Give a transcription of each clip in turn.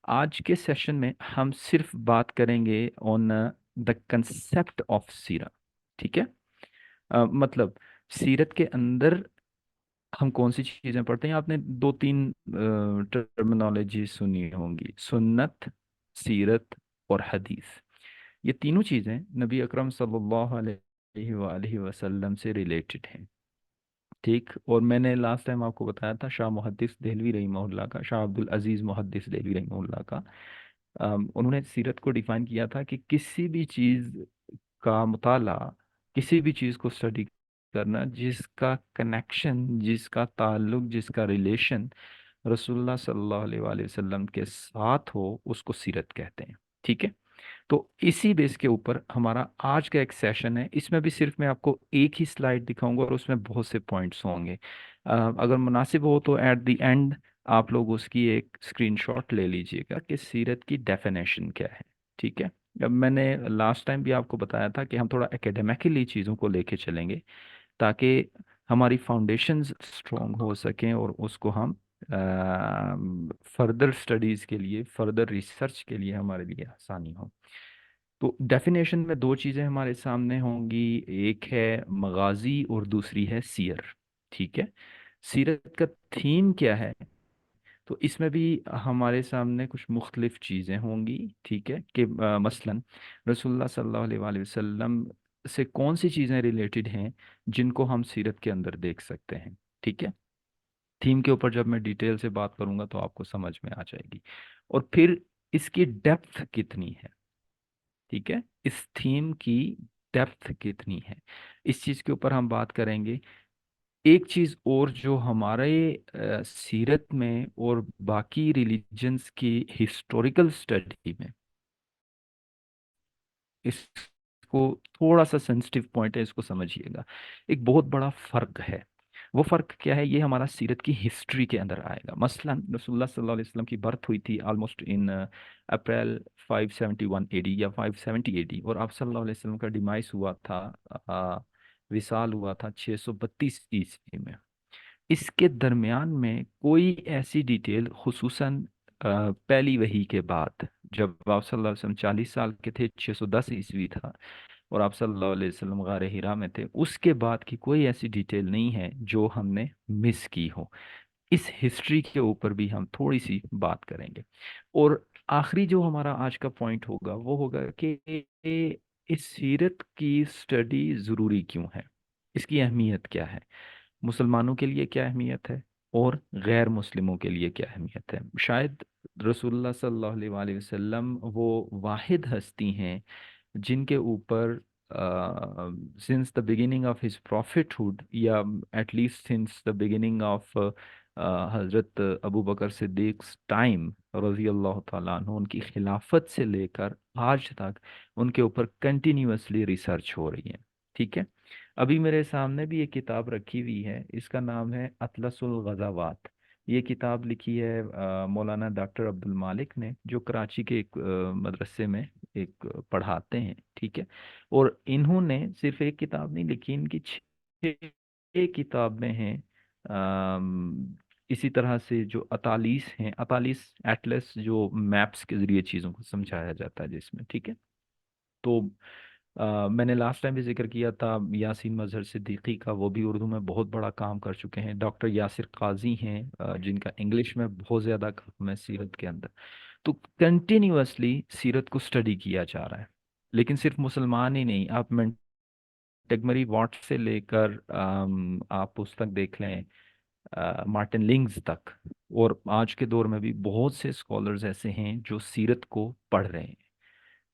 आज के सेशन में हम सिर्फ बात करेंगे ऑन द कंसेप्ट ऑफ सीरा। ठीक है। मतलब सीरत के अंदर हम कौन सी चीजें पढ़ते हैं। आपने दो तीन टर्मिनोलॉजी सुनी होंगी, सुन्नत, सीरत और हदीस। ये तीनों चीजें नबी अकरम सल्लल्लाहु अलैहि वसल्लम से रिलेटेड हैं। ठीक। और मैंने लास्ट टाइम आपको बताया था शाह मुहद्दिस देहलवी रहीमहुल्लाह का, शाह अब्दुल अजीज मुहद्दिस देहलवी रहीमहुल्लाह का, उन्होंने सीरत को डिफाइन किया था कि किसी भी चीज का मुताला, किसी भी चीज को स्टडी करना जिसका कनेक्शन, जिसका ताल्लुक, जिसका रिलेशन रसूलुल्लाह सल्लल्लाहु अलैहि वसल्लम के साथ हो, उसको सीरत कहते हैं। ठीक है। तो इसी बेस के ऊपर हमारा आज का एक सेशन है। इसमें भी सिर्फ मैं आपको एक ही स्लाइड दिखाऊंगा और उसमें बहुत से पॉइंट्स होंगे। अगर मुनासिब हो तो एट द एंड आप लोग उसकी एक स्क्रीनशॉट ले लीजिएगा कि सीरत की डेफिनेशन क्या है। ठीक है। अब मैंने लास्ट टाइम भी आपको बताया था कि हम थोड़ा एकेडमिकली चीज़ों को लेके चलेंगे ताकि हमारी फाउंडेशंस स्ट्रॉन्ग हो सकें और उसको हम फर्दर स्टडीज़ के लिए, फर्दर रिसर्च के लिए हमारे लिए आसानी हो। तो डेफिनेशन में दो चीज़ें हमारे सामने होंगी, एक है मगाजी और दूसरी है सीयर। ठीक है। सीरत का थीम क्या है, तो इसमें भी हमारे सामने कुछ मुख्तलिफ चीज़ें होंगी। ठीक है कि मसलन रसूलुल्लाह सल्लल्लाहु अलैहि वसल्लम से कौन सी चीज़ें रिलेटेड हैं जिनको हम सीरत के अंदर देख सकते हैं। ठीक है। थीम के ऊपर जब मैं डिटेल से बात करूंगा तो आपको समझ में आ जाएगी। और फिर इसकी डेप्थ कितनी है। ठीक है। इस थीम की डेप्थ कितनी है, इस चीज के ऊपर हम बात करेंगे। एक चीज और जो हमारे सीरत में और बाकी रिलीजन्स की हिस्टोरिकल स्टडी में, इसको थोड़ा सा सेंसिटिव पॉइंट है, इसको समझिएगा। एक बहुत बड़ा फर्क है। वो फर्क क्या है, ये हमारा सीरत की हिस्ट्री के अंदर आएगा। मसलन रसूलुल्लाह सल्लल्लाहु अलैहि वसल्लम की बर्थ हुई थी ऑलमोस्ट इन अप्रैल 571 एडी या 570 एडी, और आप सल्लल्लाहु अलैहि वसल्लम का डिमाइस हुआ था, विसाल हुआ था 632 ईस्वी में। इसके दरमियान में कोई ऐसी डिटेल, खुसूसन पहली वही के बाद, जब आप सल्लल्लाहु अलैहि वसल्लम 40 साल के थे, 610 ईस्वी था, और आप सल्लल्लाहु अलैहि वसल्लम गारे हिरा में थे, उसके बाद की कोई ऐसी डिटेल नहीं है जो हमने मिस की हो। इस हिस्ट्री के ऊपर भी हम थोड़ी सी बात करेंगे। और आखिरी जो हमारा आज का पॉइंट होगा वो होगा कि इस सीरत की स्टडी ज़रूरी क्यों है, इसकी अहमियत क्या है, मुसलमानों के लिए क्या अहमियत है और गैर मुस्लिमों के लिए क्या अहमियत है। शायद रसूलुल्लाह सल्लल्लाहु अलैहि वसल्लम वो वाहिद हस्ती हैं जिनके ऊपर since the beginning of his prophethood, या at least since the beginning of हजरत अबू बकर सिद्दीक टाइम रजी अल्लाह ताला अन्हु, उनकी खिलाफत से लेकर आज तक उनके ऊपर कंटिन्यूअसली रिसर्च हो रही है। ठीक है। अभी मेरे सामने भी एक किताब रखी हुई है, इसका नाम है अतलसुल गज़ावात। ये किताब लिखी है मौलाना डॉक्टर अब्दुल मालिक ने, जो कराची के एक मदरसे में एक पढ़ाते हैं। ठीक है। और इन्होंने सिर्फ एक किताब नहीं लिखी, इनकी छह किताबें हैं। इसी तरह से जो 48 हैं, 48 एटलस, जो मैप्स के जरिए चीज़ों को समझाया जाता है जिसमें। ठीक है। तो मैंने लास्ट टाइम भी जिक्र किया था यासीन मजहर सिद्दीकी का, वो भी उर्दू में बहुत बड़ा काम कर चुके हैं। डॉक्टर यासिर काजी हैं जिनका इंग्लिश में बहुत ज़्यादा काम है सीरत के अंदर। तो कंटिन्यूअसली सीरत को स्टडी किया जा रहा है। लेकिन सिर्फ मुसलमान ही नहीं, आप टेगमरी वॉट से लेकर आप पुस्तक देख लें मार्टिन लिंग्स तक, और आज के दौर में भी बहुत से स्कॉलर्स ऐसे हैं जो सीरत को पढ़ रहे हैं।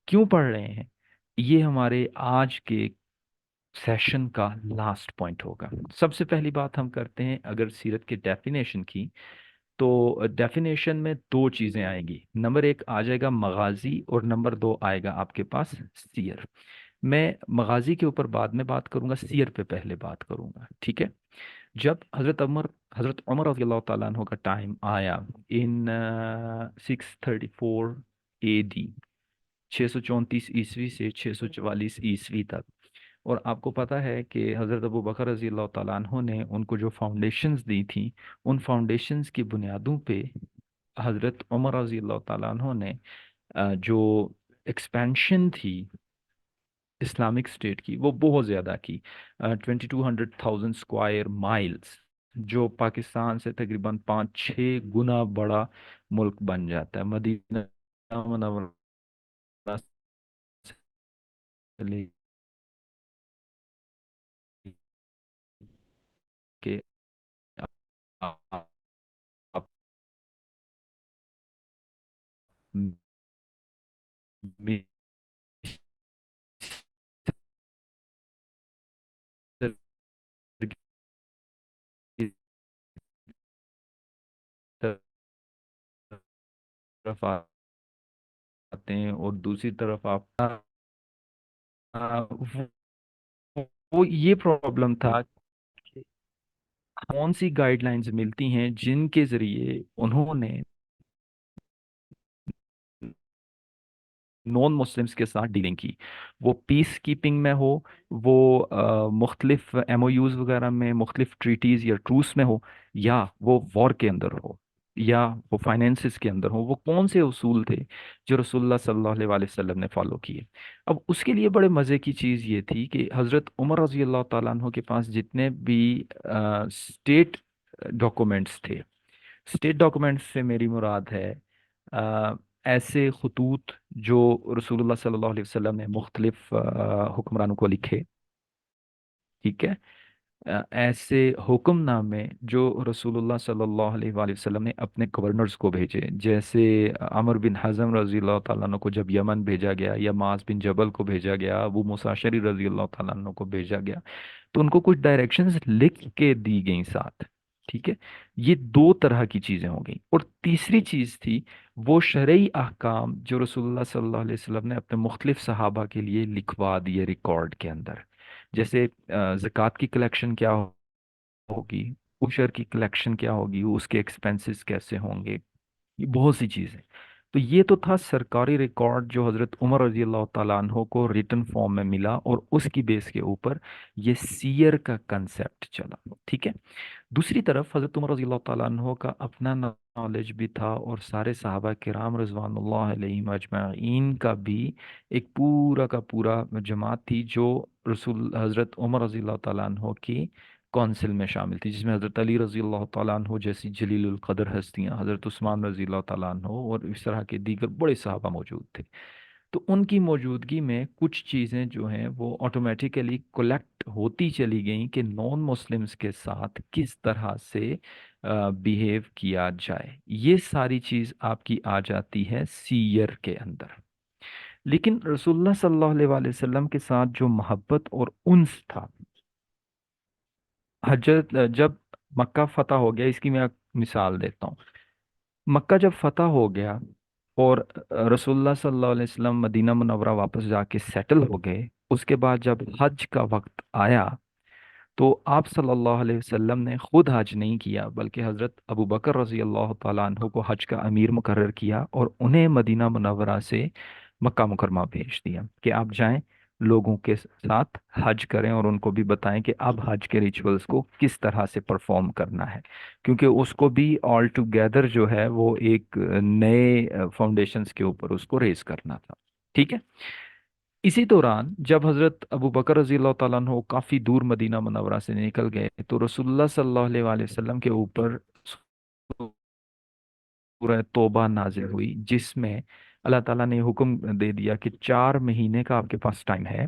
क्यों पढ़ रहे हैं, ये हमारे आज के सेशन का लास्ट पॉइंट होगा। सबसे पहली बात हम करते हैं अगर सीरत की डेफिनेशन की, तो डेफिनेशन में दो चीजें आएगी। नंबर एक आ जाएगा मगाजी, और नंबर दो आएगा आपके पास सीयर। मैं मगाजी के ऊपर बाद में बात करूंगा, सीयर पे पहले बात करूंगा। ठीक है। जब हजरत उमर रज़ी अल्लाह ताला अन्हु का टाइम आया इन 634 AD, 634 ईस्वी से 644 ईस्वी तक, और आपको पता है कि हज़रत अबू बकर रज़ी अल्लाह ताला अन्हु ने उनको जो फाउंडेशंस दी थी, उन फाउंडेशंस की बुनियादों पे حضرت عمر رضی اللہ تعالیٰ عنہ نے جو ایکسپینشن تھی اسلامک اسٹیٹ کی وہ بہت زیادہ کی. 2200,000 اسکوائر مائلس، جو پاکستان سے تقریباً 5-6 گنا بڑا ملک بن جاتا ہے. مدینہ منورہ سے لے کے آپ مصر کی طرف آتے ہیں، اور دوسری طرف آپ وہ وہ یہ پرابلم تھا کہ کون سی گائیڈ لائنز ملتی ہیں جن کے ذریعے انہوں نے نان مسلمس کے ساتھ ڈیلنگ کی. وہ پیس کیپنگ میں ہو، وہ مختلف ایم او یوز وغیرہ میں، مختلف ٹریٹیز یا ٹروس میں ہو، یا وہ وار کے اندر ہو، یا وہ فائنینسز کے اندر ہو. وہ کون سے اصول تھے جو رسول اللہ صلی اللہ علیہ وآلہ وسلم نے فالو کیے؟ اب اس کے لیے بڑے مزے کی چیز یہ تھی کہ حضرت عمر رضی اللہ تعالیٰ عنہ کے پاس جتنے بھی اسٹیٹ ڈاکومنٹس تھے، اسٹیٹ ڈاکومنٹس سے میری مراد ہے آ، ایسے خطوط جو رسول اللہ صلی اللہ علیہ وسلم نے مختلف حکمرانوں کو لکھے، ٹھیک ہے. ایسے حکم نامے جو رسول اللہ صلی اللہ علیہ وآلہ وسلم نے اپنے گورنرز کو بھیجے، جیسے عمر بن حزم رضی اللہ تعالیٰ عنہ کو جب یمن بھیجا گیا، یا معاذ بن جبل کو بھیجا گیا، ابو موسیٰ اشعری رضی اللہ تعالیٰ عنہ کو بھیجا گیا، تو ان کو کچھ ڈائریکشنز لکھ کے دی گئیں ساتھ. ٹھیک ہے. یہ دو طرح کی چیزیں ہو گئیں. اور تیسری چیز تھی وہ شرعی احکام جو رسول اللہ صلی اللہ علیہ وسلم نے اپنے مختلف صحابہ کے لیے لکھوا دیے ریکارڈ کے اندر. جیسے زکوٰۃ کی کلیکشن کیا ہوگی، عشر کی کلیکشن کیا ہوگی، اس کے ایکسپنسز کیسے ہوں گے، یہ بہت سی چیزیں. تو یہ تو تھا سرکاری ریکارڈ جو حضرت عمر رضی اللہ تعالیٰ عنہ کو ریٹن فارم میں ملا، اور اس کی بیس کے اوپر یہ سیر کا کنسیپٹ چلا. ٹھیک ہے. دوسری طرف حضرت عمر رضی اللہ تعالیٰ عنہ کا اپنا نالج بھی تھا، اور سارے صحابہ کرام رضوان اللہ علیہم اجمعین کا بھی ایک پورا کا پورا جماعت تھی جو رسول حضرت عمر رضی اللہ تعالیٰ عنہ کی کونسل میں شامل تھی، جس میں حضرت علی رضی اللہ تعالیٰ عنہ جیسی جلیل القدر ہستیاں، حضرت عثمان رضی اللہ تعالیٰ عنہ، اور اس طرح کے دیگر بڑے صحابہ موجود تھے. تو ان کی موجودگی میں کچھ چیزیں جو ہیں وہ آٹومیٹیکلی کولیکٹ ہوتی چلی گئیں کہ نان مسلمز کے ساتھ کس طرح سے بیہیو کیا جائے. یہ ساری چیز آپ کی آ جاتی ہے سیر کے اندر. لیکن رسول اللہ صلی اللہ علیہ وآلہ وسلم کے ساتھ جو محبت اور انس تھا، حضرت جب مکہ فتح ہو گیا، اس کی میں ایک مثال دیتا ہوں. مکہ جب فتح ہو گیا اور رسول اللہ صلی اللہ علیہ وسلم مدینہ منورہ واپس جا کے سیٹل ہو گئے، اس کے بعد جب حج کا وقت آیا تو آپ صلی اللہ علیہ وسلم نے خود حج نہیں کیا، بلکہ حضرت ابو بکر رضی اللہ تعالیٰ عنہ کو حج کا امیر مقرر کیا، اور انہیں مدینہ منورہ سے مکہ مکرمہ بھیج دیا کہ آپ جائیں، لوگوں کے ساتھ حج کریں، اور ان کو بھی بتائیں کہ اب حج کے ریچولز کو کس طرح سے پرفارم کرنا ہے، کیونکہ اس کو بھی آل ٹوگیدر جو ہے وہ ایک نئے فاؤنڈیشنز کے اوپر اس کو ریز کرنا تھا. ٹھیک ہے. اسی دوران جب حضرت ابو بکر رضی اللہ تعالیٰ عنہ کافی دور مدینہ منورہ سے نکل گئے، تو رسول اللہ صلی اللہ علیہ وآلہ وسلم کے اوپر سورہ توبہ نازل ہوئی، جس میں اللہ تعالیٰ نے حکم دے دیا کہ 4 مہینے کا آپ کے پاس ٹائم ہے.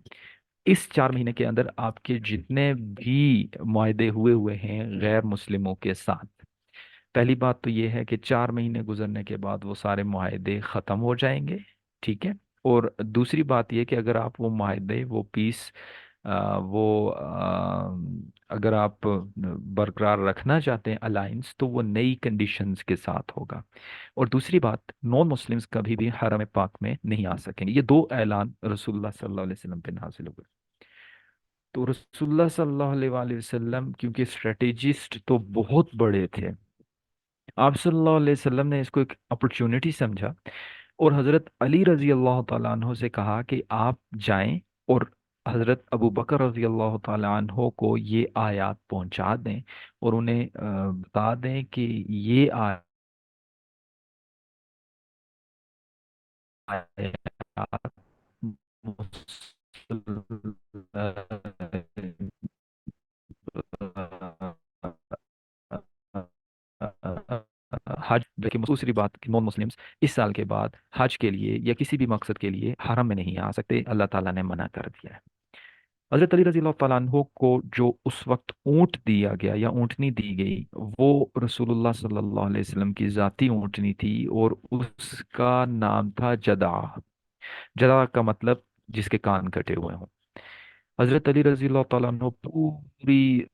اس 4 مہینے کے اندر آپ کے جتنے بھی معاہدے ہوئے ہیں غیر مسلموں کے ساتھ، پہلی بات تو یہ ہے کہ 4 مہینے گزرنے کے بعد وہ سارے معاہدے ختم ہو جائیں گے. ٹھیک ہے. اور دوسری بات یہ کہ اگر آپ وہ معاہدے، وہ پیس، وہ اگر آپ برقرار رکھنا چاہتے ہیں الائنس، تو وہ نئی کنڈیشنز کے ساتھ ہوگا. اور دوسری بات، نان مسلمز کبھی بھی حرم پاک میں نہیں آ سکیں گے. یہ دو اعلان رسول اللہ صلی اللہ علیہ وسلم پہ نازل ہوئے. تو رسول اللہ صلی اللہ علیہ وآلہ وسلم کیونکہ اسٹریٹجسٹ تو بہت بڑے تھے، آپ صلی اللہ علیہ وسلم نے اس کو ایک اپرچونٹی سمجھا، اور حضرت علی رضی اللہ تعالیٰ عنہ سے کہا کہ آپ جائیں اور حضرت ابو بکر رضی اللہ تعالیٰ عنہ کو یہ آیات پہنچا دیں، اور انہیں بتا دیں کہ یہ आयत हज देखिए दूसरी बात कि नॉन मुस्लिम्स इस साल के बाद हज के लिए या किसी भी मकसद के लिए हरम में नहीं आ सकते, अल्लाह ताला ने मना कर दिया है। हजरत अली रजी अल्लाह तआला अन्हो को जो उस वक्त ऊंट दिया गया या ऊंटनी दी गई, वो रसूलुल्लाह सल्लल्लाहु अलैहि वसल्लम की जाती ऊंटनी थी, और उसका नाम था जदा। जदा का मतलब जिसके कान कटे हुए हों। हजरत अली रजी अल्लाह तआला अन्हो पूरी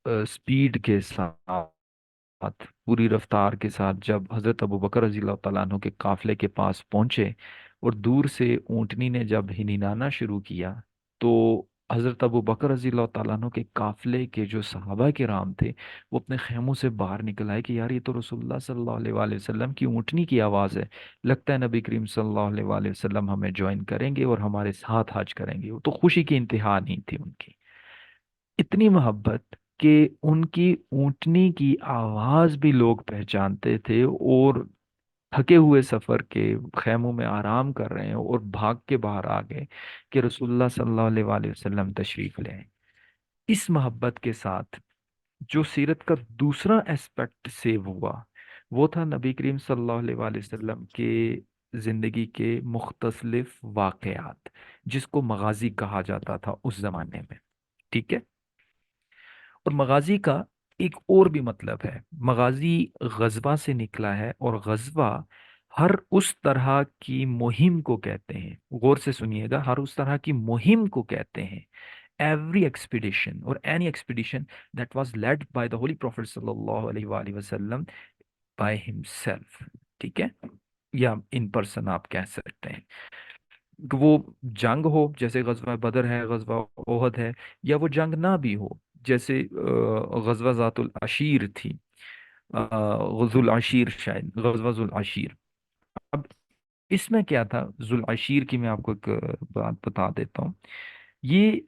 स्पीड के साथ, पूरी रफ्तार के साथ जब हजरत अबू बकर रजी अल्लाह तआला अन्हु के काफले के पास पहुंचे, और दूर से ऊंटनी ने जब हिनहिनाना शुरू किया, तो हजरत अबू बकर रजी अल्लाह तआला अन्हु के काफले के जो सहाबा किराम थे, वो अपने खेमों से बाहर निकल आए कि यार ये तो रसूलुल्लाह सल्लल्लाहु अलैहि वसल्लम की ऊंटनी की आवाज़ है। लगता है नबी करीम सल्लल्लाहु अलैहि वसल्लम हमें ज्वाइन करेंगे और हमारे साथ हज करेंगे। वो तो खुशी की इंतहा नहीं थी उनकी, इतनी मोहब्बत कि उनकी ऊंटनी की आवाज भी लोग पहचानते थे, और थके हुए सफर के खेमों में आराम कर रहे हैं और भाग के बाहर आ गए कि रसूलुल्लाह सल्लल्लाहु अलैहि वसल्लम तशरीफ ले आए। इस मोहब्बत के साथ जो सीरत का दूसरा एस्पेक्ट सेव हुआ, वो था नबी करीम सल्लल्लाहु अलैहि वसल्लम के जिंदगी के मुख्तसलिफ वाकयात, जिसको मगाजी कहा जाता था उस जमाने में। ठीक है। और मगाजी का एक और भी मतलब है। मगाजी गजबा से निकला है, और गजबा हर उस तरह की मुहिम को कहते हैं। गौर से सुनिएगा, हर उस तरह की मुहिम को कहते हैं। एवरी एक्सपीडिशन और any expedition that was led by the holy prophet सल्लल्लाहु अलैहि वसल्लम बाय हिमसेल्फ। ठीक है, या इन पर्सन आप कह सकते हैं। कि वो जंग हो, जैसे गजवा बदर है, गजवा ओहद है, या वो जंग ना भी हो, जैसे गजवा जातुल अशीर थी, गुजुल अशीर, शायद गजवा जुल अशीर। अब इसमें क्या था, जुल अशीर की मैं आपको एक बात बता देता हूँ। ये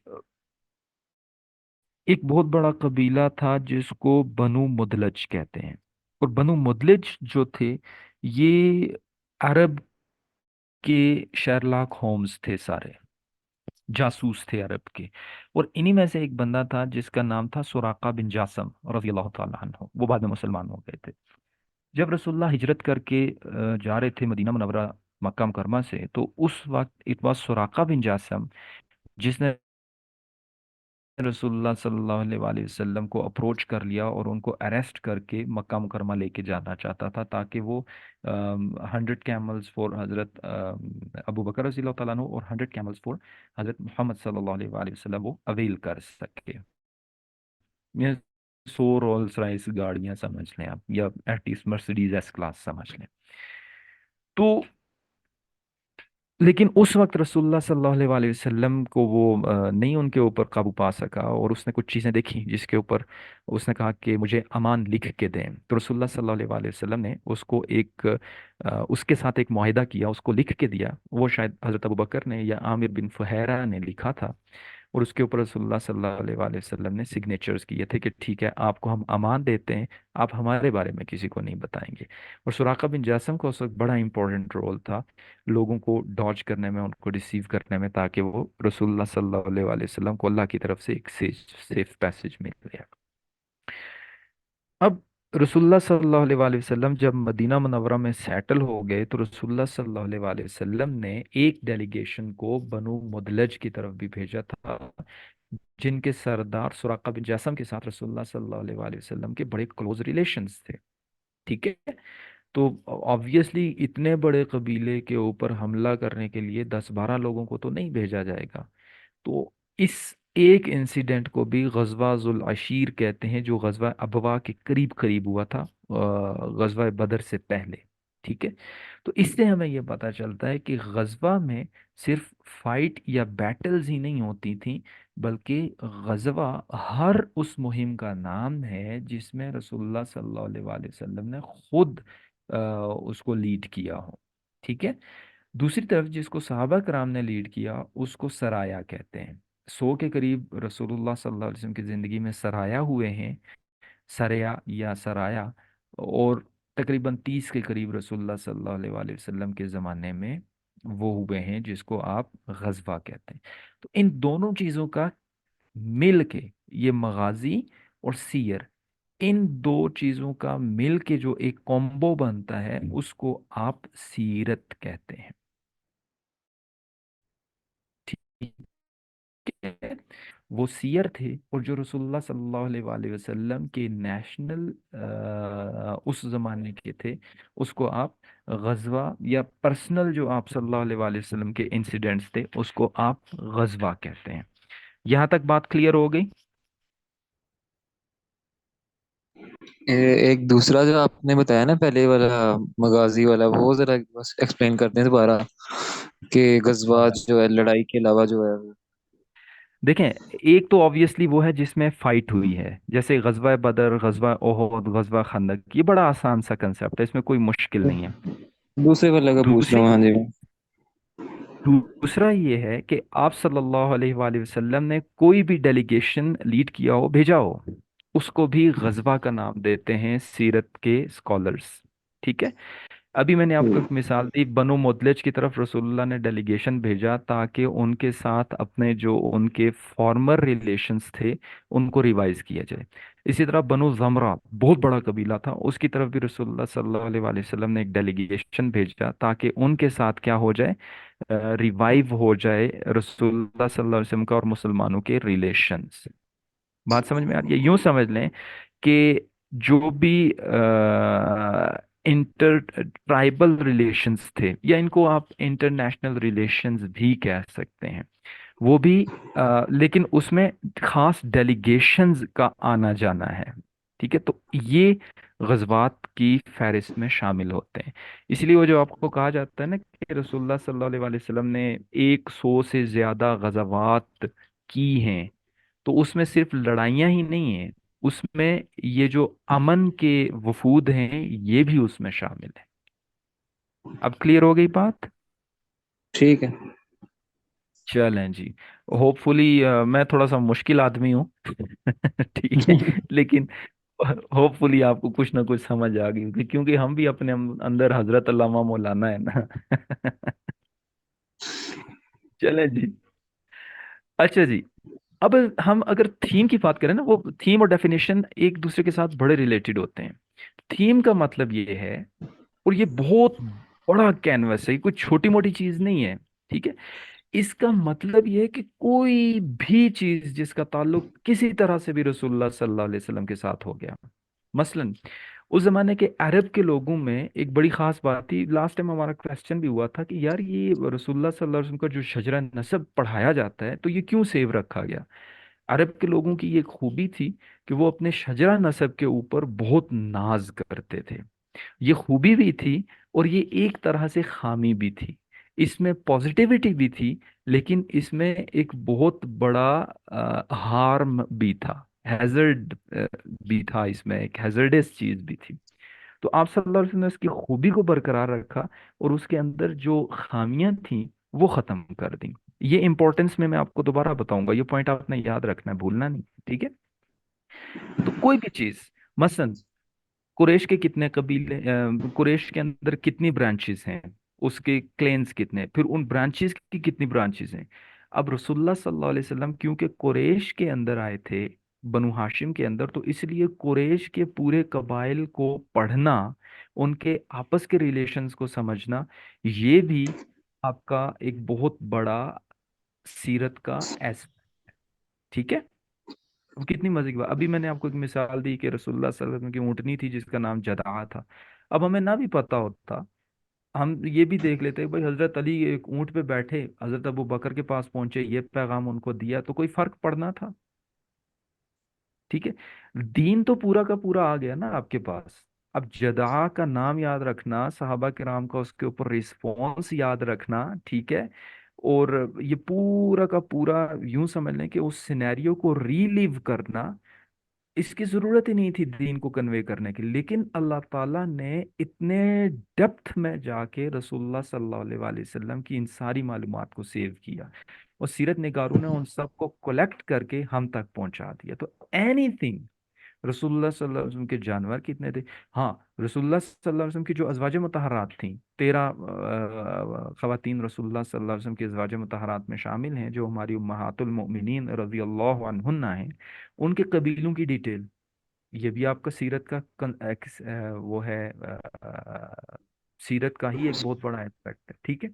एक बहुत बड़ा कबीला था जिसको बनु मुदलज कहते हैं। और बनु मुदलज जो थे, ये अरब के शेरलॉक होम्स थे सारे, जासूस थे अरब के। और इन्हीं में से एक बंदा था जिसका नाम था सुराका बिन जासम रजी अल्लाह तआला अन्हु। वो बाद में मुसलमान हो गए थे। जब रसूलुल्लाह हिजरत करके जा रहे थे मदीना मुनव्वरा मक्का मुकरमा से, तो उस वक्त इट वाज सुराका बिन जासम जिसने रसूलुल्लाह सल्लल्लाहु अलैहि वसल्लम को अप्रोच कर लिया और उनको अरेस्ट करके मक्का मुकरमा लेके जाना चाहता था, ताकि वो 100 कैमल्स फॉर हजरत अबू बकर रज़ी अल्लाह तआला अन्हु और 100 कैमल्स फॉर हजरत मोहम्मद सल्लल्लाहु अलैहि वसल्लम वो अवेल कर सके। ये 100 रोल्स रॉयस गाड़ियां समझ लें आप, या एटलीस्ट मर्सिडीज एस क्लास समझ लें। तो लेकिन उस वक्त रसूलुल्लाह सल्लल्लाहु अलैहि वसल्लम को वो नहीं उनके ऊपर काबू पा सका, और उसने कुछ चीज़ें देखी जिसके ऊपर उसने कहा कि मुझे अमान लिख के दें। तो रसूलुल्लाह सल्लल्लाहु अलैहि वसल्लम ने उसको एक उसके साथ एक मुआहिदा किया, उसको लिख के दिया। वो शायद हज़रत अबू बकर ने या आमिर बिन फुहैरा ने लिखा था। और उसके ऊपर रसूलुल्लाह सल्लल्लाहु अलैहि वसल्लम ने सिग्नेचर्स किए थे कि ठीक है, आपको हम अमान देते हैं, आप हमारे बारे में किसी को नहीं बताएंगे। और सुराका बिन जासम का उस वक्त बड़ा इंपॉर्टेंट रोल था लोगों को डॉज करने में, उनको रिसीव करने में, ताकि वो रसूलुल्लाह सल्लल्लाहु अलैहि वसल्लम को अल्लाह की तरफ से एक सेफ पैसेज मिल गया। अब रसूलुल्लाह सल्लल्लाहु अलैहि वसल्लम जब मदीना मुनव्वरा में सेटल हो गए, तो रसूलुल्लाह सल्लल्लाहु अलैहि वसल्लम ने एक डेलीगेशन को बनु मुदलज की तरफ भी भेजा था, जिनके सरदार सुराका बिन जासम के साथ रसूलुल्लाह सल्लल्लाहु अलैहि वसल्लम के बड़े क्लोज रिलेशंस थे। ठीक है। तो ऑब्वियसली इतने बड़े कबीले के ऊपर हमला करने के लिए 10-12 लोगों को तो नहीं भेजा जाएगा। तो इस एक इंसिडेंट को भी गजवा जुल अशीर कहते हैं, जो गजवा अबवा के करीब करीब हुआ था, गजवा बदर से पहले। ठीक है। तो इससे हमें यह पता चलता है कि गजवा में सिर्फ फाइट या बैटल्स ही नहीं होती थी, बल्कि गजवा हर उस मुहिम का नाम है जिसमें रसूलुल्लाह सल्लल्लाहु अलैहि वसल्लम ने खुद उसको लीड किया हो। ठीक है। दूसरी तरफ जिसको सहाबा कराम ने लीड किया, उसको सराया कहते हैं। 100 के करीब रसूलुल्लाह सल्लल्लाहु अलैहि वसल्लम की ज़िंदगी में सराया हुए हैं, सरया या सराया। और तकरीबन 30 के करीब रसूलुल्लाह सल्लल्लाहु अलैहि वसल्लम के ज़माने में वो हुए हैं, जिसको आप गजवा कहते हैं। तो इन दोनों चीज़ों का मिल के, ये मगाजी और सीयर, इन दो चीज़ों का मिल के जो एक कॉम्बो बनता है उसको आप सीरत कहते हैं। ठीक है। वो सीयर थे, और जो रसूलुल्लाह सल्लल्लाहु अलैहि वसल्लम के नेशनल उस जमाने के थे, उसको आप गजवा, या पर्सनल जो आप सल्लल्लाहु अलैहि वसल्लम के इंसिडेंट्स थे उसको आप गजवा कहते हैं। यहाँ तक बात क्लियर हो गई? एक दूसरा जो आपने बताया ना पहले वाला, मगाजी वाला, वो जरा बस एक्सप्लेन करते हैं दोबारा, कि गजवा जो है लड़ाई के अलावा जो है। देखें, एक तो ऑब्वियसली वो है जिसमें फाइट हुई है, जैसे गजवा बदर, गजवा ओहद, गजवा खंदक, ये बड़ा आसान सा कंसेप्ट है, इसमें कोई मुश्किल नहीं है। दूसरे वाले का पूछ रहा दूसरी हूँ, हाँ जी। दूसरा ये है कि आप सल्लल्लाहु अलैहि वसल्लम ने कोई भी डेलीगेशन लीड किया हो, भेजा हो, उसको भी गजवा का नाम देते हैं सीरत के स्कॉलर्स। ठीक है। अभी मैंने आपको एक मिसाल दी, बनु मुदलिज की तरफ रसूलुल्लाह ने डेलीगेशन भेजा ताकि उनके साथ अपने जो उनके फॉर्मर रिलेशंस थे उनको रिवाइज किया जाए। इसी तरह बनु जमरा बहुत बड़ा कबीला था, उसकी तरफ भी रसूलुल्लाह सल्लल्लाहु अलैहि वसल्लम ने एक डेलीगेशन भेजा ताकि उनके साथ क्या हो जाए, रिवाइव हो जाए रसूलुल्लाह सल्लल्लाहु अलैहि वसल्लम का और मुसलमानों के रिलेशंस। बात समझ में आ रही है? यूं समझ लें कि जो भी इंटर ट्राइबल रिलेशंस थे, या इनको आप इंटरनेशनल रिलेशंस भी कह सकते हैं, वो भी लेकिन उसमें खास डेलीगेशंस का आना जाना है। ठीक है। तो ये गजवात की फहरिस्त में शामिल होते हैं। इसलिए वो जो आपको कहा जाता है ना कि रसूलुल्लाह सल्लल्लाहु अलैहि वसल्लम ने 100 से ज्यादा गजवात की हैं, तो उसमें सिर्फ लड़ाइयाँ ही नहीं है, उसमें ये जो अमन के वफूद हैं ये भी उसमें शामिल है। अब क्लियर हो गई बात? ठीक है। चलें जी। होपफुली मैं थोड़ा सा मुश्किल आदमी हूँ ठीक है, लेकिन होपफुली आपको कुछ ना कुछ समझ आ गई होगी, क्योंकि हम भी अपने अंदर हजरत अल्लामा मौलाना है ना चलें जी। अच्छा जी। अब हम अगर थीम की बात करें ना, वो थीम और डेफिनेशन एक दूसरे के साथ बड़े रिलेटेड होते हैं। थीम का मतलब ये है, और ये बहुत बड़ा कैनवस है, ये कोई छोटी मोटी चीज नहीं है। ठीक है। इसका मतलब ये है कि कोई भी चीज जिसका ताल्लुक किसी तरह से भी रसूलुल्लाह सल्लल्लाहु अलैहि वसल्लम के साथ हो गया। मसलन उस जमाने के अरब के लोगों में एक बड़ी खास बात थी, लास्ट टाइम हमारा क्वेश्चन भी हुआ था कि यार ये रसूलुल्लाह सल्लल्लाहु अलैहि वसल्लम का जो शजरा नसब पढ़ाया जाता है तो ये क्यों सेव रखा गया। अरब के लोगों की ये खूबी थी कि वो अपने शजरा नसब के ऊपर बहुत नाज करते थे। ये खूबी भी थी, और ये एक तरह से खामी भी थी। इसमें पॉजिटिविटी भी थी, लेकिन इसमें एक बहुत बड़ा हार्म भी था, हैजर्ड भी था, इसमें एक हैजर्डस चीज भी थी। तो आप सल्लल्लाहु अलैहि वसल्लम ने उसकी खूबी को बरकरार रखा, और उसके अंदर जो खामियां थी वो खत्म कर दी। ये इंपॉर्टेंस में मैं आपको दोबारा बताऊंगा, ये पॉइंट आपने याद रखना है, भूलना नहीं। ठीक है। तो कोई भी चीज, मसलन कुरैश के कितने कबीले, कुरैश के अंदर कितनी ब्रांचेस हैं, उसके क्लेन्स कितने, फिर उन ब्रांचेस की कितनी ब्रांचेस हैं। अब रसूलुल्लाह सल्लल्लाहु अलैहि वसल्लम क्योंकि कुरैश के अंदर आए थे, बनु हाशिम के अंदर, तो इसलिए कुरैश के पूरे कबाइल को पढ़ना, उनके आपस के रिलेशंस को समझना, ये भी आपका एक बहुत बड़ा सीरत का एस। ठीक है। अब कितनी मजे की बात, अभी मैंने आपको एक मिसाल दी कि रसूलुल्लाह सल्लल्लाहु अलैहि वसल्लम की ऊँटनी थी जिसका नाम जदा था। अब हमें ना भी पता होता, हम ये भी देख लेते भाई हजरत अली एक ऊँट पे बैठे, हजरत अबू बकर के पास पहुंचे, ये पैगाम उनको दिया, तो कोई फर्क पड़ना था? ठीक है। दीन तो पूरा का पूरा आ गया ना आपके पास। अब जदा का नाम याद रखना, सहाबा किराम का उसके ऊपर रिस्पॉन्स याद रखना। ठीक है। और ये पूरा का पूरा यूं समझ लें कि उस सिनेरियो को रीलिव करना, इसकी जरूरत ही नहीं थी दीन को कन्वे करने की, लेकिन अल्लाह ताला ने इतने डेप्थ में जाके रसूलुल्लाह सल्लल्लाहु अलैहि वसल्लम की इन सारी मालूमात को सेव किया, और सीरत निगारों ने उन सब को कलेक्ट करके हम तक पहुंचा दिया। तो एनीथिंग रसूलुल्लाह सल्लल्लाहु अलैहि वसल्लम के जानवर कितने थे? हाँ, रसूलुल्लाह सल्लल्लाहु अलैहि वसल्लम की जो अज़वाज मुतहरात थी, 13 खवातीन रसूलुल्लाह सल्लल्लाहु अलैहि वसल्लम की अज़वाज मुतहरात में शामिल हैं, जो हमारी उम्महातुल मोमिनीन रज़ी अल्लाह अन्हुन्ना हैं। उनके कबीलों की डिटेल, ये भी आपका सीरत का वो है, सीरत का ही एक बहुत बड़ा एस्पेक्ट है। ठीक है।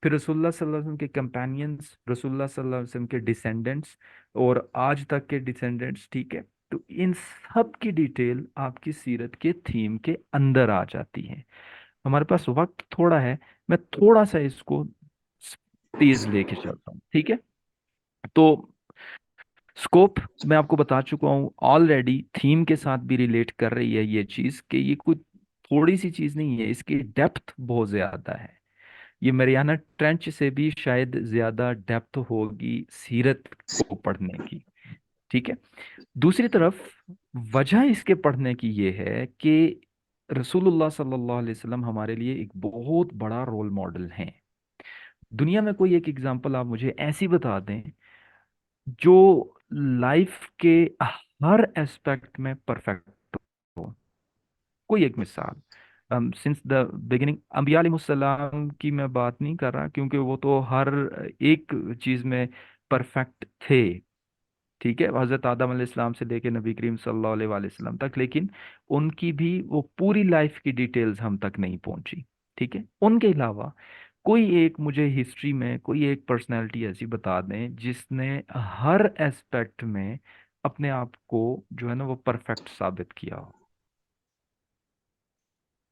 फिर रसूलुल्लाह सल्लल्लाहु अलैहि वसल्लम के कंपेनियंस, रसूलुल्लाह सल्लल्लाहु अलैहि वसल्लम के डिसेंडेंट्स और आज तक के डिसेंडेंट्स। ठीक है। तो इन सब की डिटेल आपकी सीरत के थीम के अंदर आ जाती है। हमारे पास वक्त थोड़ा है, मैं थोड़ा सा इसको तेज लेके चलता हूँ। ठीक है। तो स्कोप मैं आपको बता चुका हूँ ऑलरेडी, थीम के साथ भी रिलेट कर रही है ये चीज, कि ये कोई थोड़ी सी चीज नहीं है, इसकी डेप्थ बहुत ज्यादा है। ये मरियाना ट्रेंच से भी शायद ज्यादा डेप्थ होगी सीरत को पढ़ने की। ठीक है। दूसरी तरफ वजह इसके पढ़ने की ये है कि रसूलुल्लाह सल्लल्लाहु अलैहि वसल्लम हमारे लिए एक बहुत बड़ा रोल मॉडल हैं। दुनिया में कोई एक एग्जांपल आप मुझे ऐसी बता दें जो लाइफ के हर एस्पेक्ट में परफेक्ट हो। कोई एक मिसाल, सिंस द बिगिनिंग, अंबिया अलैहिस्सलाम की मैं बात नहीं कर रहा, क्योंकि वो तो हर एक चीज में परफेक्ट थे। ठीक है, हजरत आदम अलैहिस्सलाम से लेके नबी करीम सल्लल्लाहु अलैहि वसल्लम तक, लेकिन उनकी भी वो पूरी लाइफ की डिटेल्स हम तक नहीं पहुंची। ठीक है। उनके अलावा कोई एक मुझे हिस्ट्री में कोई एक पर्सनैलिटी ऐसी बता दें जिसने हर एस्पेक्ट में अपने आप को जो है ना वो परफेक्ट साबित किया हो।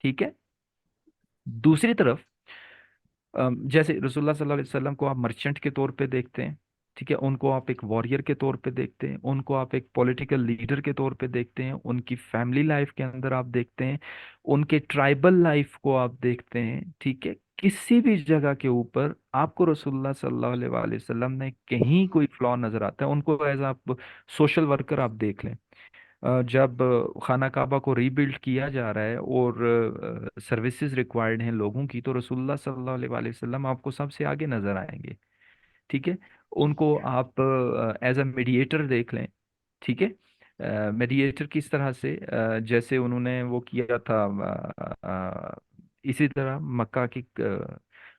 ठीक है। दूसरी तरफ जैसे रसूलुल्लाह सल्लल्लाहु अलैहि वसल्लम को आप मर्चेंट के तौर पे देखते हैं। ठीक है। उनको आप एक वॉरियर के तौर पे देखते हैं, उनको आप एक पॉलिटिकल लीडर के तौर पे देखते हैं, उनकी फैमिली लाइफ के अंदर आप देखते हैं, उनके ट्राइबल लाइफ को आप देखते हैं। ठीक है। किसी भी जगह के ऊपर आपको रसूलुल्लाह सल्लल्लाहु अलैहि वसल्लम में कहीं कोई फ्लॉ नजर आता है। उनको एज आप सोशल वर्कर आप देख लें, जब खाना काबा को रीबिल्ड किया जा रहा है और सर्विसेज रिक्वायर्ड हैं लोगों की, तो रसूलुल्लाह सल्लल्लाहु अलैहि वसल्लम आपको सबसे आगे नजर आएंगे। ठीक है। उनको आप एज अ मीडिएटर देख लें। ठीक है। मीडिएटर किस तरह से, जैसे उन्होंने वो किया था, इसी तरह मक्का की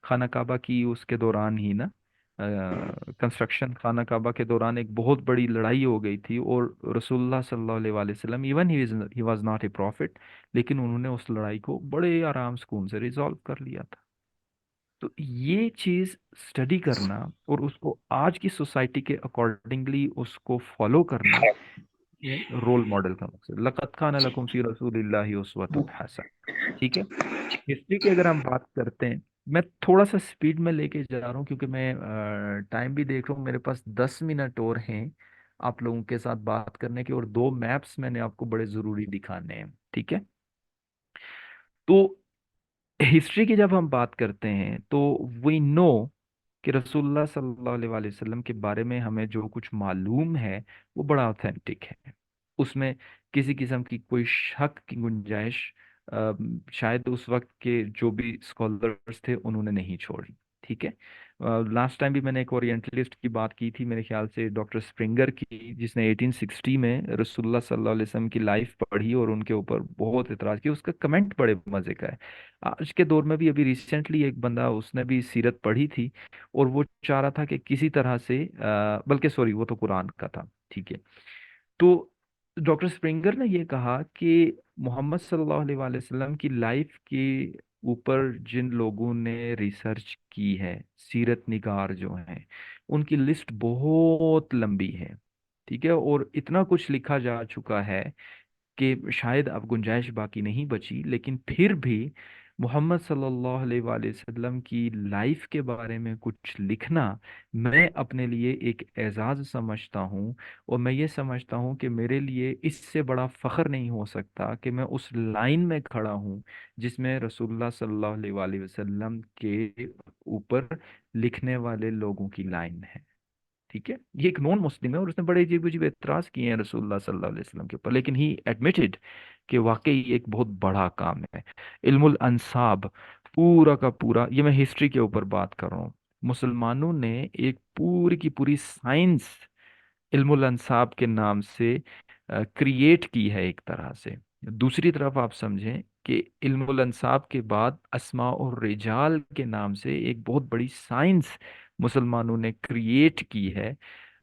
खाना काबा की उसके दौरान ही ना, कंस्ट्रक्शन खाना काबा के दौरान एक बहुत बड़ी लड़ाई हो गई थी, और रसूलुल्लाह सल्लल्लाहु अलैहि वसल्लम, even he was not a profit, लेकिन उन्होंने उस लड़ाई को बड़े आराम सुकून से रिजॉल्व कर लिया था। तो ये चीज स्टडी करना और उसको आज की सोसाइटी के अकॉर्डिंगली उसको फॉलो करना, ये रोल मॉडल का मकसद, लक़द कान लकुम फी रसूलिल्लाहि उस्वतुन हसन। ठीक है। हिस्ट्री की अगर हम बात करते हैं, मैं थोड़ा सा स्पीड में लेके जा रहा हूँ, क्योंकि मैं टाइम भी देख रहा हूँ, मेरे पास 10 मिनट और हैं आप लोगों के साथ बात करने के, और दो मैप्स मैंने आपको बड़े ज़रूरी दिखाने हैं। ठीक है। तो हिस्ट्री की जब हम बात करते हैं तो वी नो कि रसूलुल्लाह सल्लल्लाहु अलैहि वसल्लम के बारे में हमें जो कुछ मालूम है वो बड़ा ऑथेंटिक है। उसमें किसी किस्म की कोई शक की गुंजाइश शायद उस वक्त के जो भी स्कॉलर्स थे उन्होंने नहीं छोड़ी। ठीक है। लास्ट टाइम भी मैंने एक ओरिएंटलिस्ट की बात की थी, मेरे ख्याल से डॉक्टर स्प्रिंगर की, जिसने 1860 में रसूलुल्लाह सल्लल्लाहु अलैहि वसल्लम की लाइफ पढ़ी और उनके ऊपर बहुत इतराज किया। उसका कमेंट बड़े मजे का है। आज के दौर में भी अभी रिसेंटली एक बंदा उसने भी सीरत पढ़ी थी, और वो चाह रहा था कि किसी तरह से बल्कि सॉरी, वो तो कुरान का था। ठीक है। तो डॉक्टर स्प्रिंगर ने ये कहा कि मोहम्मद सल्लल्लाहु अलैहि वसल्लम की लाइफ के ऊपर जिन लोगों ने रिसर्च की है, सीरत निगार जो हैं, उनकी लिस्ट बहुत लंबी है। ठीक है। और इतना कुछ लिखा जा चुका है कि शायद अब गुंजाइश बाकी नहीं बची, लेकिन फिर भी मोहम्मद सल्लल्लाहु अलैहि वसल्लम की लाइफ के बारे में कुछ लिखना मैं अपने लिए एक एजाज़ समझता हूँ। और मैं ये समझता हूँ कि मेरे लिए इससे बड़ा फ़ख्र नहीं हो सकता कि मैं उस लाइन में खड़ा हूँ जिसमें रसूलुल्लाह सल्लल्लाहु अलैहि वसल्लम के ऊपर लिखने वाले लोगों की लाइन है। ठीक है। ये एक नॉन मुस्लिम है और उसने बड़े अजीब अजीब एतराज किए हैं रसूलुल्लाह सल्लल्लाहु अलैहि वसल्लम के ऊपर, लेकिन ही एडमिटेड कि वाकई ये एक बहुत बड़ा काम है। इल्मुल अंसाब पूरा का पूरा, ये मैं हिस्ट्री के ऊपर बात कर रहा हूँ, मुसलमानों ने एक पूरी की पूरी साइंस इल्मुल अंसाब के नाम से क्रिएट की है एक तरह से। दूसरी तरफ आप समझें कि इल्मुल अंसाब के बाद अस्मा और रिजाल के नाम से एक बहुत बड़ी साइंस मुसलमानों ने क्रिएट की है,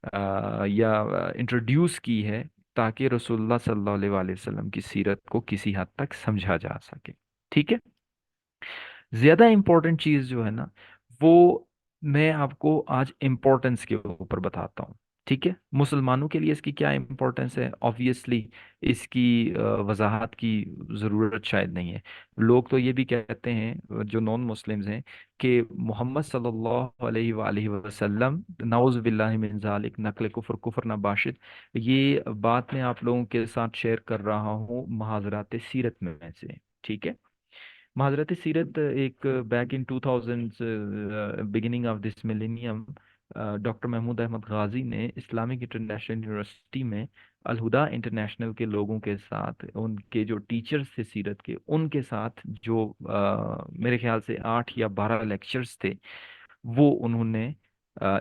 या इंट्रोड्यूस की है, ताकि रसूलुल्लाह सल्लल्लाहु अलैहि वसल्लम की सीरत को किसी हद तक समझा जा सके। ठीक है। ज्यादा इंपॉर्टेंट चीज जो है ना, वो मैं आपको आज इम्पोर्टेंस के ऊपर बताता हूँ। ठीक है, मुसलमानों के लिए इसकी क्या इम्पोर्टेंस है, ऑब्वियसली इसकी वजाहत की ज़रूरत शायद नहीं है। लोग तो ये भी कहते हैं, जो नॉन मुस्लिम्स हैं, कि मोहम्मद सल्लल्लाहु अलैहि वसल्लम नाउज़ बिल्लाहि मिन ज़ालिक नकल कुफर कुफर नबाशिद। ये बात मैं आप लोगों के साथ शेयर कर रहा हूँ महाजरात सीरत में से। ठीक है। महाजरत सीरत एक back in 2000, beginning of this millennium, doctor Mahmood Ahmad Ghazi ने इस्लामिक इंटरनेशनल यूनिवर्सिटी में अलहुदा इंटरनेशनल के लोगों के साथ, उनके जो टीचर्स थे सीरत के, उनके साथ जो मेरे ख्याल से 8 या 12 लेक्चर्स थे, वो उन्होंने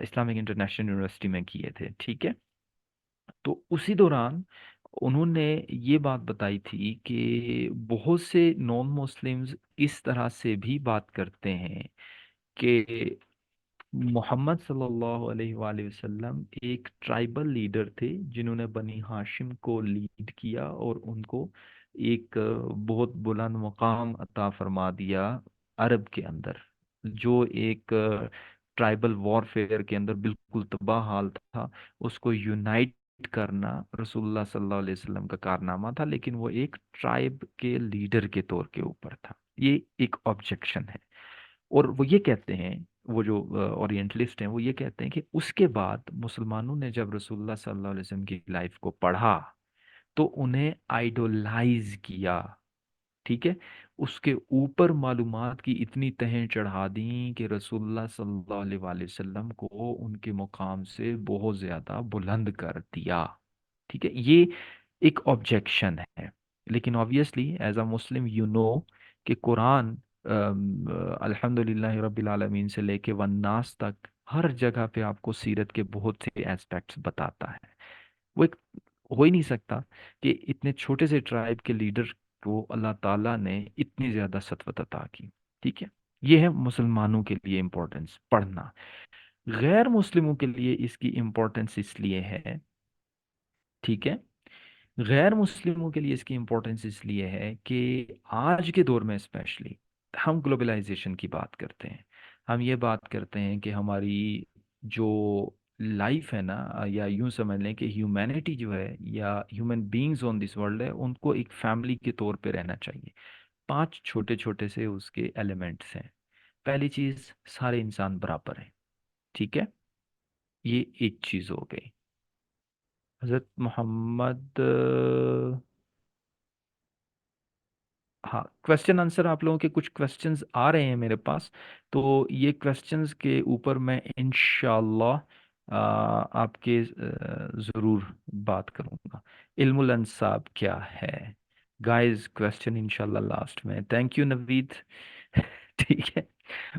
इस्लामिक इंटरनेशनल यूनिवर्सिटी में किए थे। ठीक है। तो उसी दौरान उन्होंने ये बात बताई थी कि बहुत से नॉन मुस्लिम्स इस तरह से भी बात करते हैं कि मोहम्मद सल्लल्लाहु अलैहि वसल्लम एक ट्राइबल लीडर थे, जिन्होंने बनी हाशिम को लीड किया और उनको एक बहुत बुलंद मुकाम अता फरमा दिया अरब के अंदर, जो एक ट्राइबल वॉरफेयर के अंदर बिल्कुल तबाह हाल था। उसको यूनाइट करना रसूलुल्लाह सल्लल्लाहु अलैहि वसल्लम का कारनामा था, लेकिन वो एक ट्राइब के लीडर के तौर के ऊपर था। ये एक ऑब्जेक्शन है। और वो ये कहते हैं, वो जो ओरिएंटलिस्ट हैं, वो ये कहते हैं कि उसके बाद मुसलमानों ने जब रसूलुल्लाह सल्लल्लाहु अलैहि वसल्लम की लाइफ को पढ़ा, तो उन्हें आइडोलाइज किया। ठीक है। उसके ऊपर मालूमात की इतनी तहें चढ़ा दी कि रसूलुल्लाह सल्लल्लाहु अलैहि वसल्लम को उनके मुकाम से बहुत ज्यादा बुलंद कर दिया। ठीक है। ये एक ऑब्जेक्शन है। लेकिन obviously as a Muslim you know कि कुरान अल्हम्दुलिल्लाह रब्बिल आलमीन से लेके वन्नास तक हर जगह पे आपको सीरत के बहुत से एस्पेक्ट्स बताता है। वो एक हो ही नहीं सकता कि इतने छोटे से ट्राइब के लीडर को अल्लाह ताला ने इतनी ज्यादा सतवत अता की। ठीक है। ये है मुसलमानों के लिए इम्पोर्टेंस पढ़ना। गैर मुस्लिमों के लिए इसकी इम्पोर्टेंस इसलिए है। ठीक है। गैर मुस्लिमों के लिए इसकी इम्पोर्टेंस इसलिए है कि आज के दौर में स्पेशली हम ग्लोबलाइजेशन की बात करते हैं। हम ये बात करते हैं कि हमारी जो लाइफ है ना, या यूं समझ लें कि ह्यूमैनिटी जो है, या human beings on this world है, उनको एक फैमिली के तौर पे रहना चाहिए। 5 छोटे छोटे से उसके एलिमेंट्स हैं। पहली चीज, सारे इंसान बराबर हैं। ठीक है। ये एक चीज हो गई। हजरत मोहम्मद, हाँ, क्वेश्चन आंसर आप लोगों के कुछ क्वेश्चंस आ रहे हैं मेरे पास। तो ये क्वेश्चंस के ऊपर मैं इंशाल्लाह आपके ज़रूर बात करूंगा। इल्मुल अंसाब क्या है, गाइस, क्वेश्चन इंशाल्लाह लास्ट में। Thank you Naveed. ठीक है।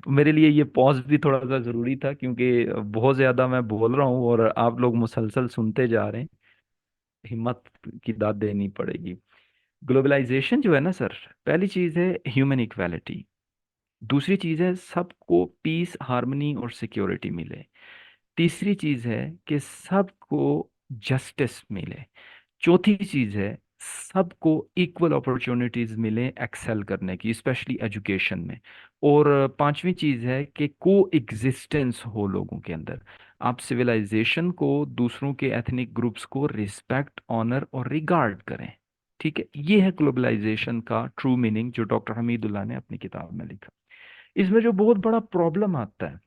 मेरे लिए ये पॉज भी थोड़ा सा ज़रूरी था, क्योंकि बहुत ज़्यादा मैं बोल रहा हूँ और आप लोग मुसलसल सुनते जा रहे हैं। हिम्मत की दाद देनी पड़ेगी। ग्लोबलाइजेशन जो है ना सर, पहली चीज है ह्यूमन इक्वालिटी। दूसरी चीज है सबको पीस, हार्मनी और सिक्योरिटी मिले। तीसरी चीज है कि सबको जस्टिस मिले। चौथी चीज है सबको इक्वल अपॉर्चुनिटीज मिले एक्सेल करने की, स्पेशली एजुकेशन में। और पांचवी चीज है कि को एग्जिस्टेंस हो लोगों के अंदर। आप सिविलाइजेशन को, दूसरों के एथनिक ग्रुप्स को रिस्पेक्ट, ऑनर और रिगार्ड करें। ठीक है। ये है ग्लोबलाइजेशन का ट्रू मीनिंग, जो डॉक्टर हमीदुल्लाह ने अपनी किताब में लिखा। इसमें जो बहुत बड़ा प्रॉब्लम आता है,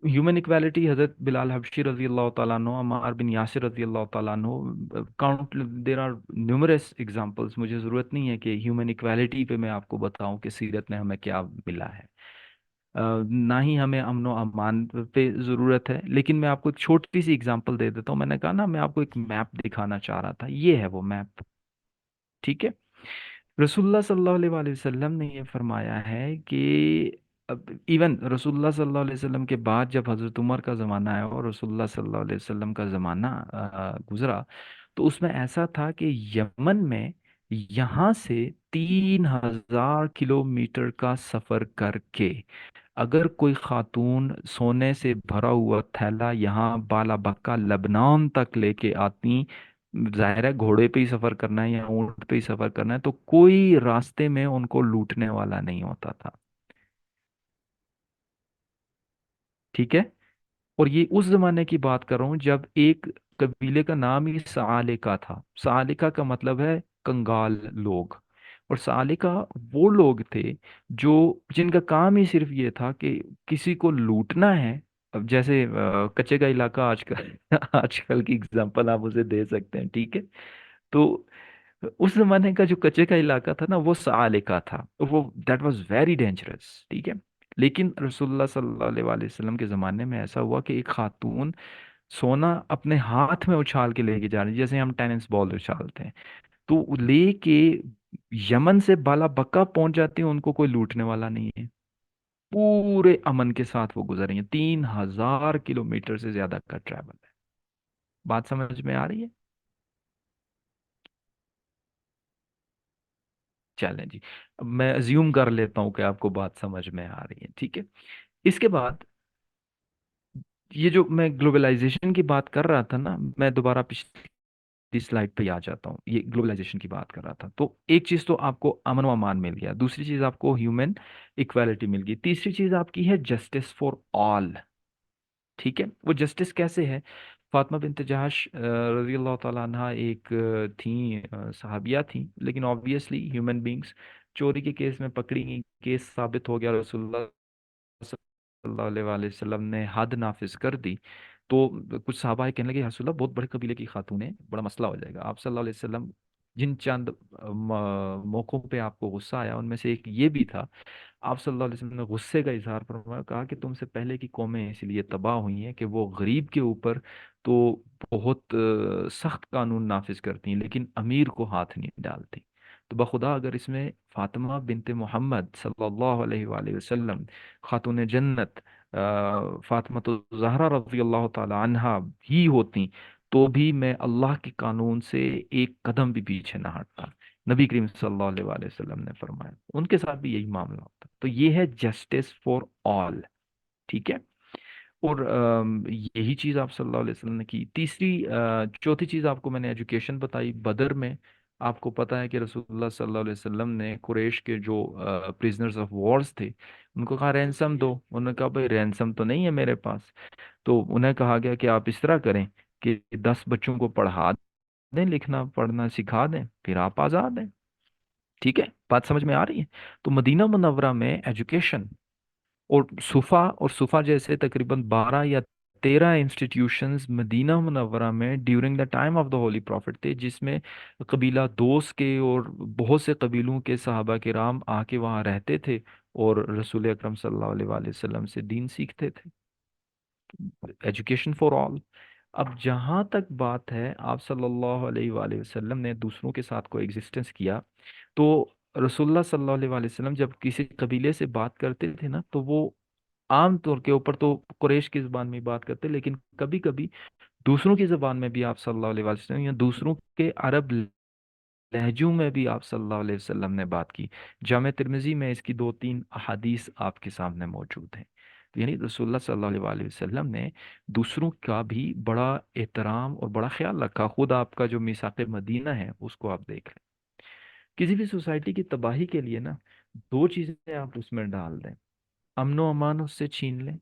ह्यूमन इक्वालिटी, हजरत बिलाल हबशी रजी अल्लाह तआला अन्हु, अम्मार बिन यासिर रजी अल्लाह तआला अन्हु, count there are numerous examples. मुझे ज़रूरत नहीं है कि ह्यूमन इक्वालिटी पे मैं आपको बताऊं कि सीरत में हमें क्या मिला है। ना ही हमें अमन व अमान पे ज़रूरत है। लेकिन मैं आपको एक छोटी सी एग्जांपल दे देता हूँ। मैंने कहा ना, मैं आपको एक मैप दिखाना चाह रहा था, ये है वो मैप। ठीक है। रसूलुल्लाह सल्लल्लाहु अलैहि वसल्लम ने ये फरमाया है कि इवन रसूलुल्लाह सल्लल्लाहु अलैहि वसल्लम के बाद जब हज़रत उमर का ज़माना आया और रसूलुल्लाह सल्लल्लाहु अलैहि वसल्लम का ज़माना गुजरा, تو اس میں ایسا تھا کہ یمن میں یہاں سے 3,000 کلومیٹر کا سفر کر کے اگر کوئی خاتون سونے سے بھرا ہوا تھیلا یہاں بالا بکا لبنان تک لے کے آتی، ظاہر ہے گھوڑے پہ ہی سفر کرنا ہے یا اونٹ پہ ہی سفر کرنا ہے، تو کوئی راستے میں ان کو لوٹنے والا نہیں ہوتا تھا. ٹھیک ہے. اور یہ اس زمانے کی بات کر رہا ہوں جب ایک قبیلے کا نام ہی سالکا تھا. سالکا کا مطلب ہے کنگال لوگ. اور سالکا وہ لوگ تھے جو جن کا کام ہی صرف یہ تھا کہ کسی کو لوٹنا ہے. اب جیسے کچے کا علاقہ آج کل آج کل کی اگزامپل آپ اسے دے سکتے ہیں. ٹھیک ہے. تو اس زمانے کا جو کچے کا علاقہ تھا نا وہ سالکا تھا. وہ دیٹ واز ویری ڈینجرس. ٹھیک ہے. لیکن رسول اللہ صلی اللہ علیہ وآلہ وسلم کے زمانے میں ایسا ہوا کہ ایک خاتون سونا اپنے ہاتھ میں اچھال کے لے کے جا رہی، جیسے ہم ٹینس بال اچھالتے ہیں، تو لے کے یمن سے بالا بکا پہنچ جاتی ہیں، ان کو کوئی لوٹنے والا نہیں ہے. پورے امن کے ساتھ وہ گزر رہی ہیں. 3,000 کلومیٹر سے زیادہ کا ٹریول ہے. بات سمجھ میں آ رہی ہے؟ چلیں جی. اب میں ازیوم کر لیتا ہوں کہ آپ کو بات سمجھ میں آ رہی ہے. ٹھیک ہے. اس کے بعد یہ جو میں گلوبلائزیشن کی بات کر رہا تھا نا، میں دوبارہ پچھلی سلائڈ پہ آ جاتا ہوں. یہ گلوبلائزیشن کی بات کر رہا تھا. تو ایک چیز تو آپ کو امن و امان مل گیا، دوسری چیز آپ کو ہیومن ایکویلٹی مل گئی، تیسری چیز آپ کی ہے جسٹس فار آل. ٹھیک ہے. وہ جسٹس کیسے ہے؟ فاطمہ بنت جہش رضی اللہ تعالیٰ عنہ ایک تھیں، صحابیہ تھیں، لیکن آبویسلی ہیومن بینگس چوری کے کیس میں پکڑی گئی. کیس ثابت ہو گیا، رسول اللہ صلی اللہ علیہ وآلہ وسلم نے حد نافذ کر دی. تو کچھ صحابہ کہنے لگے، یا رسول اللہ بہت بڑے قبیلے کی خاتون ہے، بڑا مسئلہ ہو جائے گا. آپ صلی اللہ علیہ وسلم جن چند موقعوں پہ آپ کو غصہ آیا ان میں سے ایک یہ بھی تھا. آپ صلی اللہ علیہ وسلم نے غصے کا اظہار فرمایا، کہا کہ تم سے پہلے کی قومیں اس لیے تباہ ہوئی ہیں کہ وہ غریب کے اوپر تو بہت سخت قانون نافذ کرتی ہیں لیکن امیر کو ہاتھ نہیں ڈالتی. تو بخدا اگر اس میں فاطمہ بنت محمد صلی اللہ علیہ وآلہ وسلم، خاتون جنت، فاطمہ الزہرا رضی اللہ تعالی عنہا ہی ہوتی، تو بھی میں اللہ کے قانون سے ایک قدم بھی پیچھے نہ ہٹتا. نبی کریم صلی اللہ علیہ وآلہ وسلم نے فرمایا ان کے ساتھ بھی یہی معاملہ ہوتا. تو یہ ہے جسٹس فار آل. ٹھیک ہے. اور یہی چیز آپ صلی اللہ علیہ وسلم نے کی. تیسری چوتھی چیز آپ کو میں نے ایجوکیشن بتائی. بدر میں آپ کو پتا ہے کہ رسول اللہ صلی اللہ علیہ وسلم نے قریش کے جو پریزنرز آف وارز تھے ان کو کہا رینسم دو. انہوں نے کہا بھائی رینسم تو نہیں ہے میرے پاس. تو انہیں کہا گیا کہ آپ اس طرح کریں کہ 10 بچوں کو پڑھا دیں، لکھنا پڑھنا سکھا دیں، پھر آپ آزاد ہیں. ٹھیک ہے. بات سمجھ میں آ رہی ہے؟ تو مدینہ منورہ میں ایجوکیشن اور صفا جیسے تقریباً 12 یا 13 انسٹیٹیوشنز مدینہ منورہ میں during the time of the holy prophet تھے، جس میں قبیلہ دوست کے اور بہت سے قبیلوں کے صحابہ کرام آ کے وہاں رہتے تھے اور رسول اکرم صلی اللہ علیہ وآلہ وسلم سے دین سیکھتے تھے. Education for all. اب جہاں تک بات ہے آپ صلی اللہ علیہ وآلہ وسلم نے دوسروں کے ساتھ کو ایگزسٹنس کیا، تو رسول اللہ صلی اللہ علیہ وآلہ وسلم جب کسی قبیلے سے بات کرتے تھے نا تو وہ عام طور کے اوپر تو قریش کی زبان میں ہی بات کرتے، لیکن کبھی کبھی دوسروں کی زبان میں بھی آپ صلی اللہ علیہ وآلہ وسلم یا دوسروں کے عرب لہجوں میں بھی آپ صلی اللہ علیہ وسلم نے بات کی. جامع ترمذی میں اس کی 2-3 احادیث آپ کے سامنے موجود ہیں. تو یعنی رسول اللہ صلی اللہ علیہ وآلہ وسلم نے دوسروں کا بھی بڑا احترام اور بڑا خیال رکھا. خود آپ کا جو میثاق مدینہ ہے اس کو آپ دیکھ لیں. کسی بھی سوسائٹی کی تباہی کے لیے نا 2 چیزیں آپ اس میں ڈال دیں، امن و امان اس سے چھین لیں.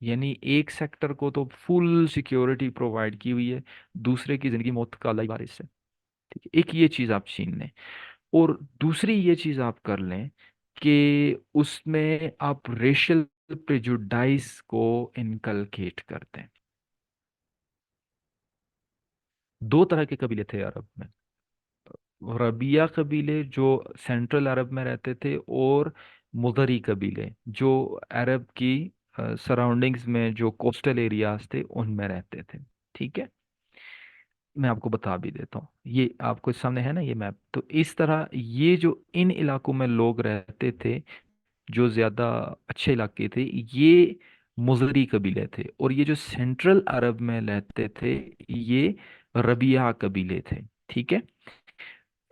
یعنی ایک سیکٹر کو تو فل سیکیورٹی پرووائڈ کی ہوئی ہے، دوسرے کی زندگی موت کا اللہ بارش سے. ٹھیک ہے. ایک یہ چیز آپ چھین لیں، اور دوسری یہ چیز آپ کر لیں کہ اس میں آپ ریشل پریجوڈائز کو انکلکیٹ کر دیں. 2 طرح کے قبیلے تھے عرب میں. ربیہ قبیلے جو سینٹرل عرب میں رہتے تھے، اور مضری قبیلے جو عرب کی سراؤنڈنگز میں جو کوسٹل ایریاز تھے ان میں رہتے تھے. ٹھیک ہے. میں آپ کو بتا بھی دیتا ہوں، یہ آپ کو سامنے ہے نا یہ میپ. تو اس طرح یہ جو ان علاقوں میں لوگ رہتے تھے جو زیادہ اچھے علاقے تھے، یہ مضری قبیلے تھے. اور یہ جو سینٹرل عرب میں رہتے تھے یہ रबिया कबीले थे। ठीक है।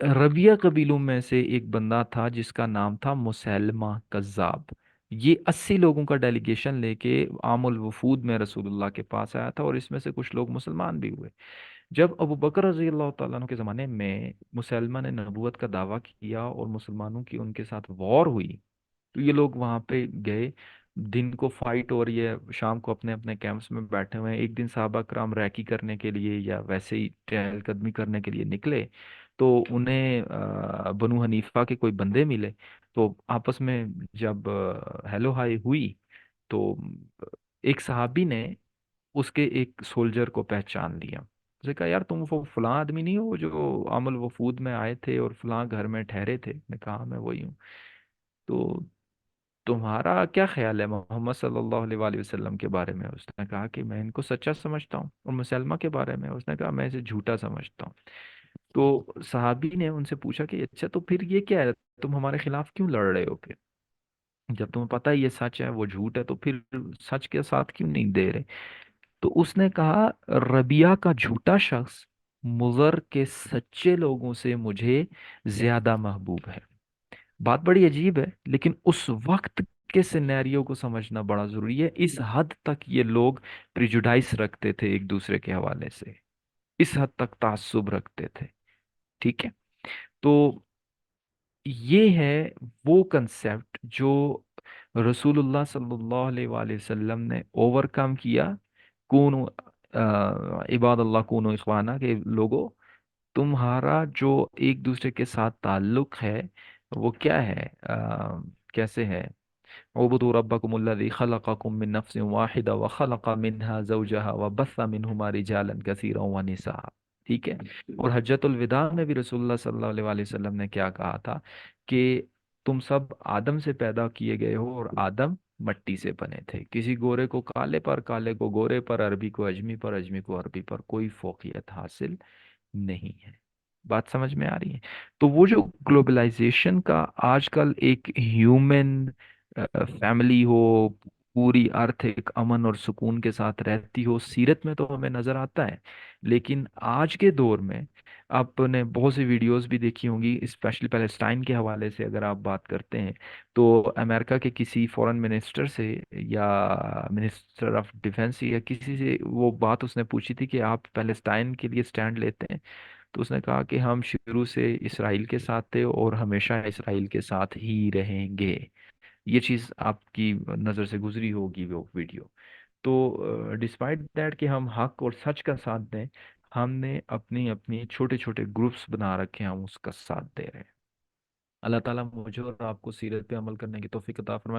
रबिया कबीलों में से एक बंदा था जिसका नाम था मुसैलमा कज्जाब। ये 80 लोगों का डेलीगेशन लेके आमुल वफूद में रसूलुल्लाह के पास आया था, और इसमें से कुछ लोग मुसलमान भी हुए। जब अबू बकर रजी अल्लाह तआला अन्हु के ज़माने में मुसलमा ने नबूवत का दावा किया और मुसलमानों की उनके साथ वॉर हुई, तो ये लोग वहां पे गए। दिन को फाइट हो रही है, शाम को अपने अपने कैंप्स में बैठे हुए हैं। एक दिन साहबा कराम रैकी करने के लिए या वैसे ही टहलकदमी करने के लिए निकले, तो उन्हें बनु हनीफा के कोई बंदे मिले। तो आपस में जब हेलो हाय हुई, तो एक सहाबी ने उसके एक सोल्जर को पहचान लिया। उसने कहा, यार तुम वो फलां आदमी नहीं हो जो अमल वफूद में आए थे और फलां घर में ठहरे थे? मैं कहा, "हाँ, मैं वही हूँ।" तो तुम्हारा क्या ख्याल है मोहम्मद सल्लल्लाहु अलैहि वसल्लम के बारे में? उसने कहा कि मैं इनको सच्चा समझता हूँ। और मुसलमा के बारे में उसने कहा, मैं इसे झूठा समझता हूँ। तो सहाबी ने उनसे पूछा कि अच्छा, तो फिर ये क्या है, तुम हमारे खिलाफ क्यों लड़ रहे हो फिर? जब तुम्हें पता है ये सच है वो झूठ है, तो फिर सच के साथ क्यों नहीं दे रहे? तो उसने कहा, रबिया का झूठा शख्स मुज़र के सच्चे लोगों से मुझे ज्यादा महबूब है। बात बड़ी अजीब है, लेकिन उस वक्त के सिनेरियो को समझना बड़ा जरूरी है। इस हद तक ये लोग प्रिजुडाइस रखते थे एक दूसरे के हवाले से, इस हद तक ताज्जुब रखते थे। ठीक है। तो ये है वो कंसेप्ट जो रसूलुल्लाह सल्लल्लाहु अलैहि वसल्लम ने ओवरकम किया। कूनु इबादल्लाह कूनु इखवाना, के लोगों, तुम्हारा जो एक दूसरे के साथ ताल्लुक है वो क्या है, कैसे है? उबुदू रब्बकुमुल्लज़ी खलक़कुम मिन नफ्सिन वाहिदा व खलक़ मिनहा ज़ौजहा व बस्स मिनहुमा रिजालन कसीरन व निसा। ठीक है। और हज्जतुल विदा में भी रसूलुल्लाह सल्लल्लाहु अलैहि वसल्लम ने क्या कहा था कि तुम सब आदम से पैदा किए गए हो और आदम मट्टी से बने थे। किसी गोरे को काले पर, काले को गोरे पर, अरबी को अजमी पर, अजमी को अरबी पर कोई फौकियत हासिल नहीं है। बात समझ में आ रही है? तो वो जो ग्लोबलाइजेशन का आजकल एक ह्यूमन फैमिली हो, पूरी अर्थ एक अमन और सुकून के साथ रहती हो, सीरत में तो हमें नजर आता है। लेकिन आज के दौर में आपने बहुत सी वीडियोस भी देखी होंगी, स्पेशली पैलेस्टाइन के हवाले से अगर आप बात करते हैं, तो अमेरिका के किसी फॉरेन मिनिस्टर से या मिनिस्टर ऑफ डिफेंस या किसी से वो बात उसने पूछी थी कि आप पैलेस्टाइन के लिए स्टैंड लेते हैं? तो उसने कहा कि हम शुरू से इसराइल के साथ थे और हमेशा इसराइल के साथ ही रहेंगे। ये चीज़ आपकी नज़र से गुजरी होगी वो वीडियो। तो डिस्पाइट दैट कि हम हक और सच का साथ दें, हमने अपनी अपनी छोटे छोटे ग्रुप्स बना रखे हैं, हम उसका साथ दे रहे हैं। अल्लाह ताला मुझे और आपको सीरत पे अमल करने की तौफीक अता फरमाए।